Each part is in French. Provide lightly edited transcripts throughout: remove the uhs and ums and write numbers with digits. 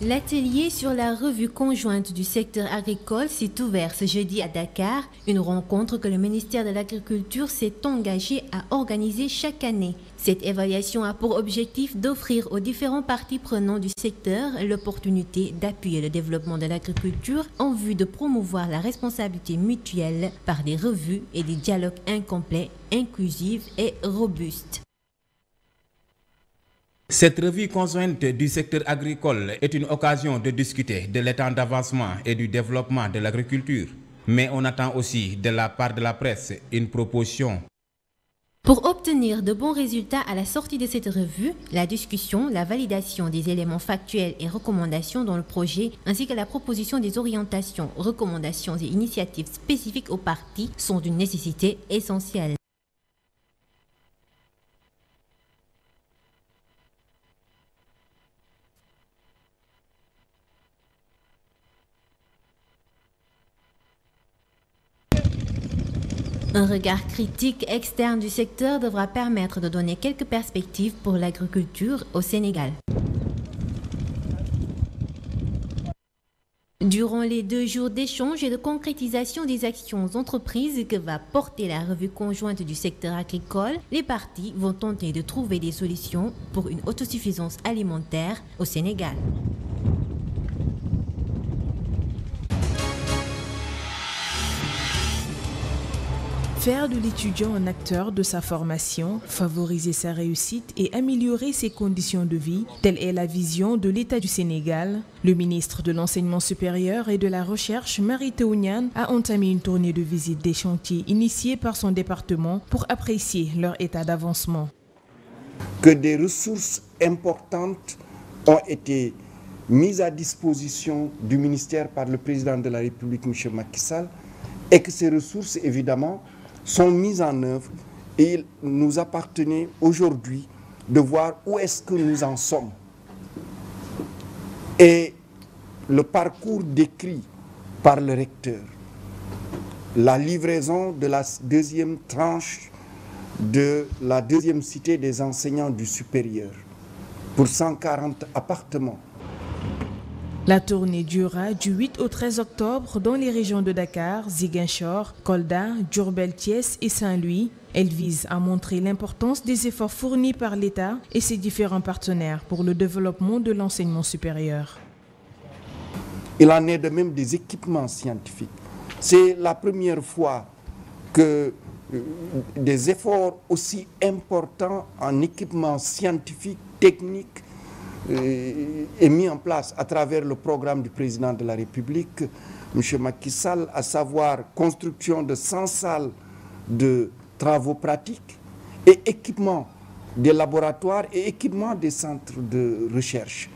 L'atelier sur la revue conjointe du secteur agricole s'est ouvert ce jeudi à Dakar, une rencontre que le ministère de l'Agriculture s'est engagé à organiser chaque année. Cette évaluation a pour objectif d'offrir aux différents parties prenantes du secteur l'opportunité d'appuyer le développement de l'agriculture en vue de promouvoir la responsabilité mutuelle par des revues et des dialogues incomplets, inclusifs et robustes. Cette revue conjointe du secteur agricole est une occasion de discuter de l'état d'avancement et du développement de l'agriculture. Mais on attend aussi de la part de la presse une proposition. Pour obtenir de bons résultats à la sortie de cette revue, la discussion, la validation des éléments factuels et recommandations dans le projet, ainsi que la proposition des orientations, recommandations et initiatives spécifiques aux parties sont d'une nécessité essentielle. Un regard critique externe du secteur devra permettre de donner quelques perspectives pour l'agriculture au Sénégal. Durant les 2 jours d'échange et de concrétisation des actions entreprises que va porter la revue conjointe du secteur agricole, les parties vont tenter de trouver des solutions pour une autosuffisance alimentaire au Sénégal. Faire de l'étudiant un acteur de sa formation, favoriser sa réussite et améliorer ses conditions de vie, telle est la vision de l'État du Sénégal. Le ministre de l'Enseignement supérieur et de la Recherche, Mary Teuw Niane, a entamé une tournée de visite des chantiers initiés par son département pour apprécier leur état d'avancement. Que des ressources importantes ont été mises à disposition du ministère par le président de la République, M. Macky Sall, et que ces ressources, évidemment, sont mises en œuvre et il nous appartenait aujourd'hui de voir où est-ce que nous en sommes. Et le parcours décrit par le recteur, la livraison de la 2e tranche de la 2e cité des enseignants du supérieur pour 140 appartements. La tournée durera du 8 au 13 octobre dans les régions de Dakar, Ziguinchor, Kolda, Diourbel, Thiès et Saint-Louis. Elle vise à montrer l'importance des efforts fournis par l'État et ses différents partenaires pour le développement de l'enseignement supérieur. Il en est de même des équipements scientifiques. C'est la première fois que des efforts aussi importants en équipements scientifiques, techniques, est mis en place à travers le programme du président de la République, M. Macky Sall, à savoir construction de 100 salles de travaux pratiques et équipement des laboratoires et équipement des centres de recherche.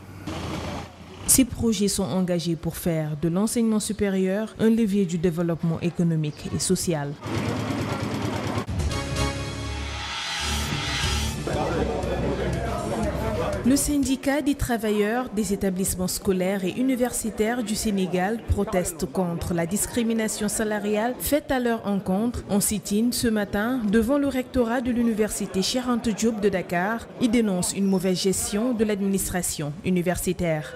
Ces projets sont engagés pour faire de l'enseignement supérieur un levier du développement économique et social. Le syndicat des travailleurs des établissements scolaires et universitaires du Sénégal proteste contre la discrimination salariale faite à leur encontre en sit-in ce matin devant le rectorat de l'université Cheikh Anta Diop de Dakar. Ils dénoncent une mauvaise gestion de l'administration universitaire.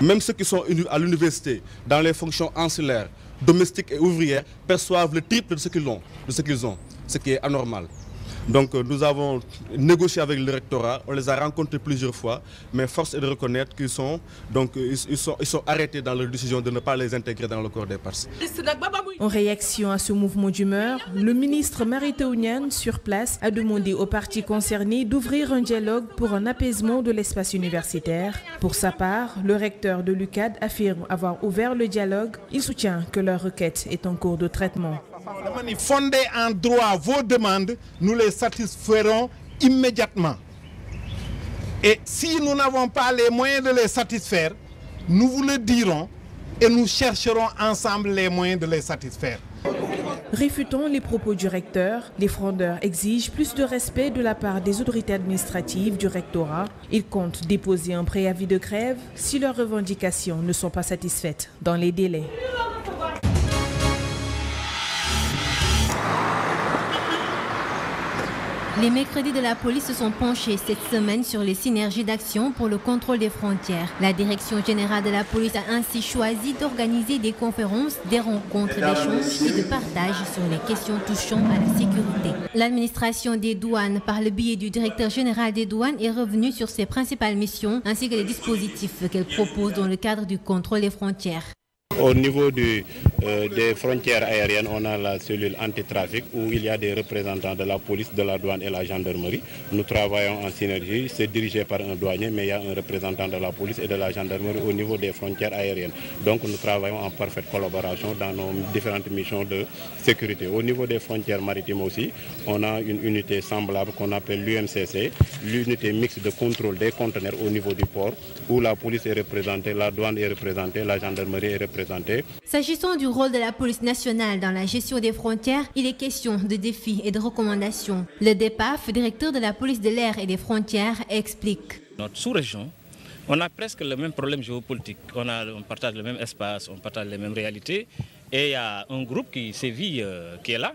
Même ceux qui sont à l'université dans les fonctions ancillaires, domestiques et ouvrières perçoivent le triple de ce qu'ils ont, ce qui est anormal. Donc nous avons négocié avec le rectorat, on les a rencontrés plusieurs fois, mais force est de reconnaître qu'ils sont arrêtés dans leur décision de ne pas les intégrer dans le corps des partis. En réaction à ce mouvement d'humeur, le ministre Mary Teuw Niane, sur place, a demandé aux parties concernées d'ouvrir un dialogue pour un apaisement de l'espace universitaire. Pour sa part, le recteur de l'UCAD affirme avoir ouvert le dialogue. Il soutient que leur requête est en cours de traitement. Fondés en droit vos demandes, nous les satisferons immédiatement. Et si nous n'avons pas les moyens de les satisfaire, nous vous le dirons et nous chercherons ensemble les moyens de les satisfaire. Réfutant les propos du recteur, les frondeurs exigent plus de respect de la part des autorités administratives du rectorat. Ils comptent déposer un préavis de grève si leurs revendications ne sont pas satisfaites dans les délais. Les mercredis de la police se sont penchés cette semaine sur les synergies d'action pour le contrôle des frontières. La direction générale de la police a ainsi choisi d'organiser des conférences, des rencontres d'échange et de partage sur les questions touchant à la sécurité. L'administration des douanes, par le biais du directeur général des douanes, est revenue sur ses principales missions ainsi que les dispositifs qu'elle propose dans le cadre du contrôle des frontières. Au niveau des frontières aériennes, on a la cellule anti-trafic où il y a des représentants de la police, de la douane et la gendarmerie. Nous travaillons en synergie, c'est dirigé par un douanier, mais il y a un représentant de la police et de la gendarmerie au niveau des frontières aériennes. Donc nous travaillons en parfaite collaboration dans nos différentes missions de sécurité. Au niveau des frontières maritimes aussi, on a une unité semblable qu'on appelle l'UMCC, l'unité mixte de contrôle des conteneurs au niveau du port, où la police est représentée, la douane est représentée, la gendarmerie est représentée. S'agissant du rôle de la police nationale dans la gestion des frontières, il est question de défis et de recommandations. Le DEPAF, directeur de la police de l'air et des frontières, explique. Notre sous-région, on a presque le même problème géopolitique. On partage le même espace, on partage les mêmes réalités. Et il y a un groupe qui sévit, qui est là,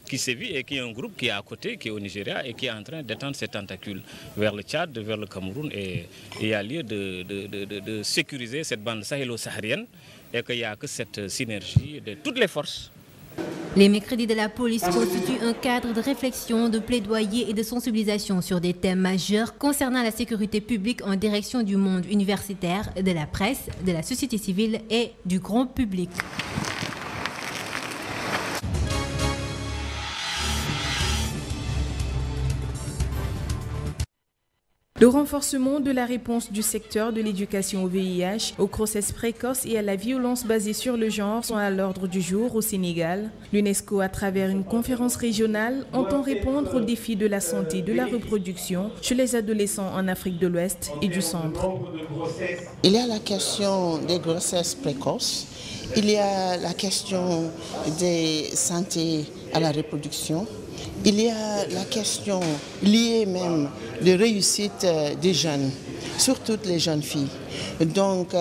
qui sévit et qui est un groupe qui est à côté, qui est au Nigeria et qui est en train d'étendre ses tentacules vers le Tchad, vers le Cameroun. Et il y a lieu de sécuriser cette bande sahélo-saharienne et qu'il n'y a que cette synergie de toutes les forces. Les mercredis de la police constituent un cadre de réflexion, de plaidoyer et de sensibilisation sur des thèmes majeurs concernant la sécurité publique en direction du monde universitaire, de la presse, de la société civile et du grand public. Le renforcement de la réponse du secteur de l'éducation au VIH, aux grossesses précoces et à la violence basée sur le genre sont à l'ordre du jour au Sénégal. L'UNESCO, à travers une conférence régionale, entend répondre aux défis de la santé et de la reproduction chez les adolescents en Afrique de l'Ouest et du Centre. Il y a la question des grossesses précoces, il y a la question des santé à la reproduction. Il y a la question liée même de réussite des jeunes, surtout les jeunes filles. Donc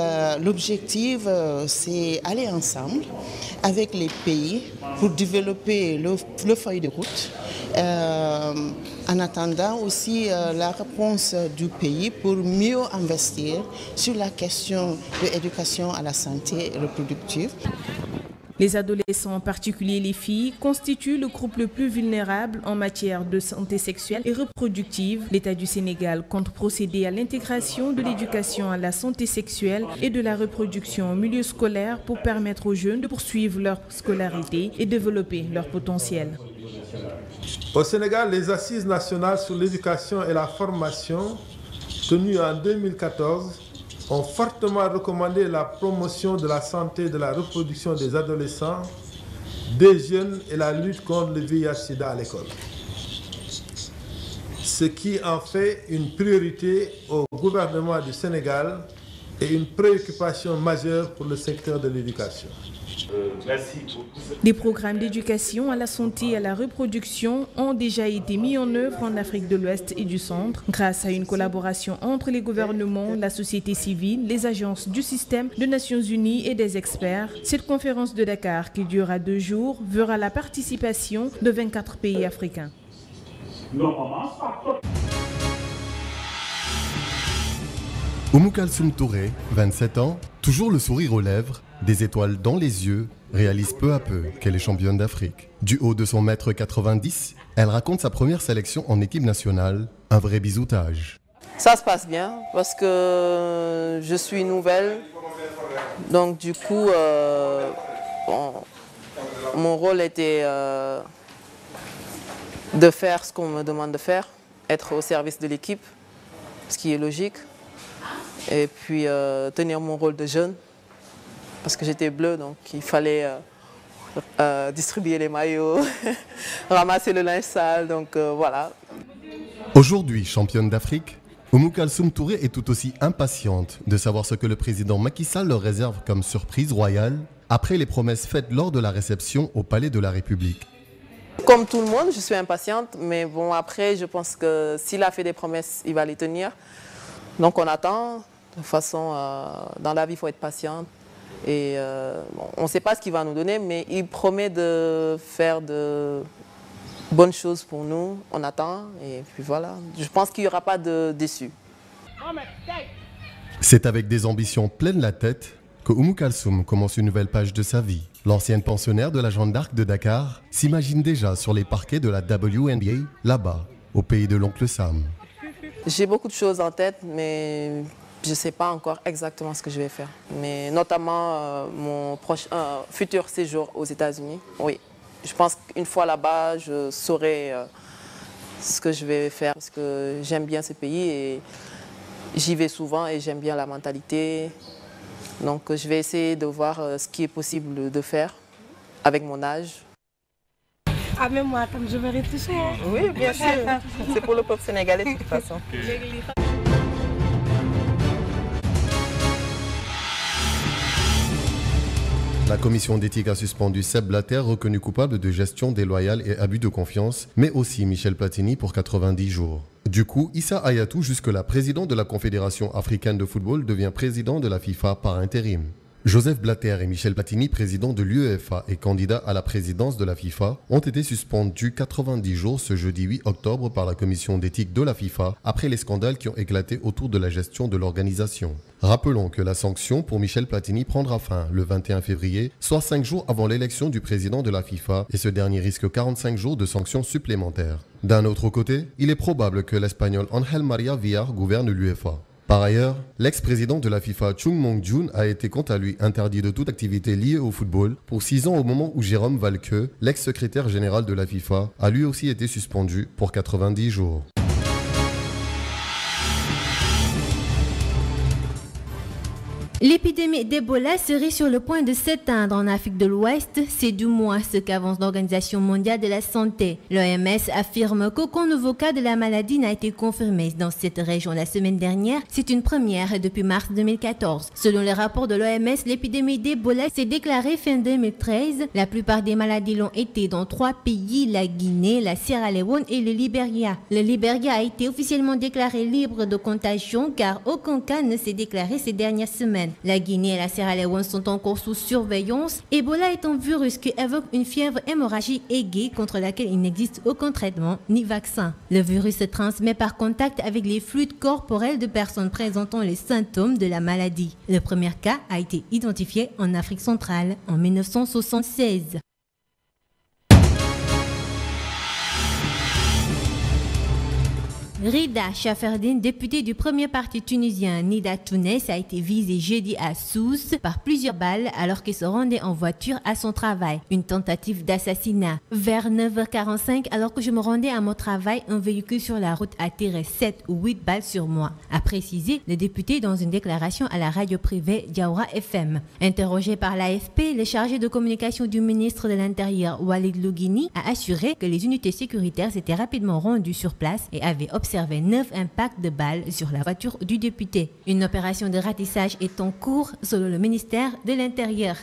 l'objectif, c'est aller ensemble avec les pays pour développer le feuille de route. En attendant aussi la réponse du pays pour mieux investir sur la question de l'éducation à la santé reproductive. Les adolescents, en particulier les filles, constituent le groupe le plus vulnérable en matière de santé sexuelle et reproductive. L'État du Sénégal compte procéder à l'intégration de l'éducation à la santé sexuelle et de la reproduction au milieu scolaire pour permettre aux jeunes de poursuivre leur scolarité et développer leur potentiel. Au Sénégal, les assises nationales sur l'éducation et la formation, tenues en 2014, ont fortement recommandé la promotion de la santé et de la reproduction des adolescents, des jeunes et la lutte contre le VIH/SIDA à l'école. Ce qui en fait une priorité au gouvernement du Sénégal et une préoccupation majeure pour le secteur de l'éducation. Des programmes d'éducation à la santé et à la reproduction ont déjà été mis en œuvre en Afrique de l'Ouest et du Centre grâce à une collaboration entre les gouvernements, la société civile, les agences du système des Nations Unies et des experts. Cette conférence de Dakar, qui durera 2 jours, verra la participation de 24 pays africains. Oumou Kalsoum Touré, 27 ans, toujours le sourire aux lèvres, des étoiles dans les yeux, réalise peu à peu qu'elle est championne d'Afrique. Du haut de son mètre 90, elle raconte sa première sélection en équipe nationale, un vrai bisoutage. Ça se passe bien parce que je suis nouvelle, donc du coup, mon rôle était de faire ce qu'on me demande de faire, être au service de l'équipe, ce qui est logique, et puis tenir mon rôle de jeune. Parce que j'étais bleue, donc il fallait distribuer les maillots, ramasser le linge sale, donc voilà. Aujourd'hui, championne d'Afrique, Oumou Kalsoum Touré est tout aussi impatiente de savoir ce que le président Macky Sall leur réserve comme surprise royale après les promesses faites lors de la réception au Palais de la République. Comme tout le monde, je suis impatiente, mais bon, après, je pense que s'il a fait des promesses, il va les tenir. Donc on attend. De toute façon, dans la vie, il faut être patiente. Et bon, on ne sait pas ce qu'il va nous donner, mais il promet de faire de bonne chose pour nous. On attend et puis voilà. Je pense qu'il n'y aura pas de déçus. C'est avec des ambitions pleines la tête que Oumou Kalsoum commence une nouvelle page de sa vie. L'ancienne pensionnaire de la Jeanne d'Arc de Dakar s'imagine déjà sur les parquets de la WNBA, là-bas, au pays de l'oncle Sam. J'ai beaucoup de choses en tête, mais je ne sais pas encore exactement ce que je vais faire. Mais notamment mon futur séjour aux États-Unis. Oui, je pense qu'une fois là-bas, je saurai ce que je vais faire parce que j'aime bien ce pays et j'y vais souvent et j'aime bien la mentalité. Donc je vais essayer de voir ce qui est possible de faire avec mon âge. Ah mais moi, comme je vais réfléchir. Oui, bien sûr. C'est pour le peuple sénégalais de toute façon. La commission d'éthique a suspendu Seb Blatter, reconnu coupable de gestion déloyale et abus de confiance, mais aussi Michel Platini pour 90 jours. Du coup, Issa Hayatou, jusque-là président de la Confédération africaine de football, devient président de la FIFA par intérim. Joseph Blatter et Michel Platini, président de l'UEFA et candidat à la présidence de la FIFA, ont été suspendus 90 jours ce jeudi 8 octobre par la commission d'éthique de la FIFA après les scandales qui ont éclaté autour de la gestion de l'organisation. Rappelons que la sanction pour Michel Platini prendra fin le 21 février, soit 5 jours avant l'élection du président de la FIFA, et ce dernier risque 45 jours de sanctions supplémentaires. D'un autre côté, il est probable que l'Espagnol Ángel María Villar gouverne l'UEFA. Par ailleurs, l'ex-président de la FIFA Chung Mong-jun a été quant à lui interdit de toute activité liée au football pour 6 ans au moment où Jérôme Valqueux, l'ex-secrétaire général de la FIFA, a lui aussi été suspendu pour 90 jours. L'épidémie d'Ebola serait sur le point de s'éteindre en Afrique de l'Ouest. C'est du moins ce qu'avance l'Organisation mondiale de la santé. L'OMS affirme qu'aucun nouveau cas de la maladie n'a été confirmé dans cette région la semaine dernière. C'est une première depuis mars 2014. Selon les rapports de l'OMS, l'épidémie d'Ebola s'est déclarée fin 2013. La plupart des maladies l'ont été dans 3 pays, la Guinée, la Sierra Leone et le Libéria. Le Libéria a été officiellement déclaré libre de contagion car aucun cas ne s'est déclaré ces dernières semaines. La Guinée et la Sierra Leone sont encore sous surveillance. Ebola est un virus qui évoque une fièvre hémorragique aiguë contre laquelle il n'existe aucun traitement ni vaccin. Le virus se transmet par contact avec les fluides corporels de personnes présentant les symptômes de la maladie. Le premier cas a été identifié en Afrique centrale en 1976. Rida Chaferdine, députée du premier parti tunisien Nida Tounes, a été visée jeudi à Sousse par plusieurs balles alors qu'elle se rendait en voiture à son travail. Une tentative d'assassinat. Vers 9h45, alors que je me rendais à mon travail, un véhicule sur la route a tiré 7 ou 8 balles sur moi, a précisé le député dans une déclaration à la radio privée Diaoura FM. Interrogé par l'AFP, le chargé de communication du ministre de l'Intérieur Walid Loughini a assuré que les unités sécuritaires s'étaient rapidement rendues sur place et avaient observé 9 impacts de balles sur la voiture du député. Une opération de ratissage est en cours selon le ministère de l'Intérieur.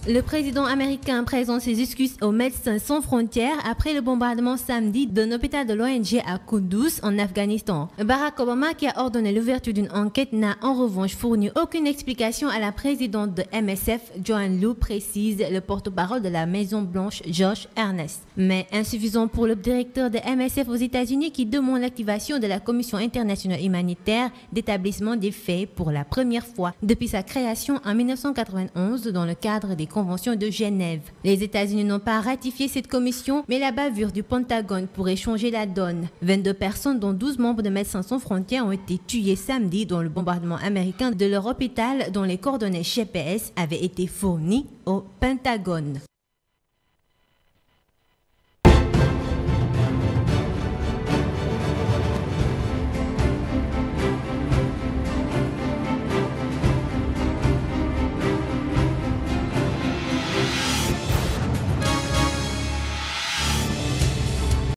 Le président américain présente ses excuses aux Médecins sans frontières après le bombardement samedi d'un hôpital de l'ONG à Kunduz en Afghanistan. Barack Obama, qui a ordonné l'ouverture d'une enquête, n'a en revanche fourni aucune explication à la présidente de MSF, Joanne Liu, précise le porte-parole de la Maison-Blanche, Josh Earnest. Mais insuffisant pour le directeur de MSF aux États-Unis qui demande l'activation de la Commission internationale humanitaire d'établissement des faits pour la première fois depuis sa création en 1991 dans le cadre des Convention de Genève. Les États-Unis n'ont pas ratifié cette commission, mais la bavure du Pentagone pourrait changer la donne. 22 personnes, dont 12 membres de Médecins sans frontières, ont été tuées samedi dans le bombardement américain de leur hôpital dont les coordonnées GPS avaient été fournies au Pentagone.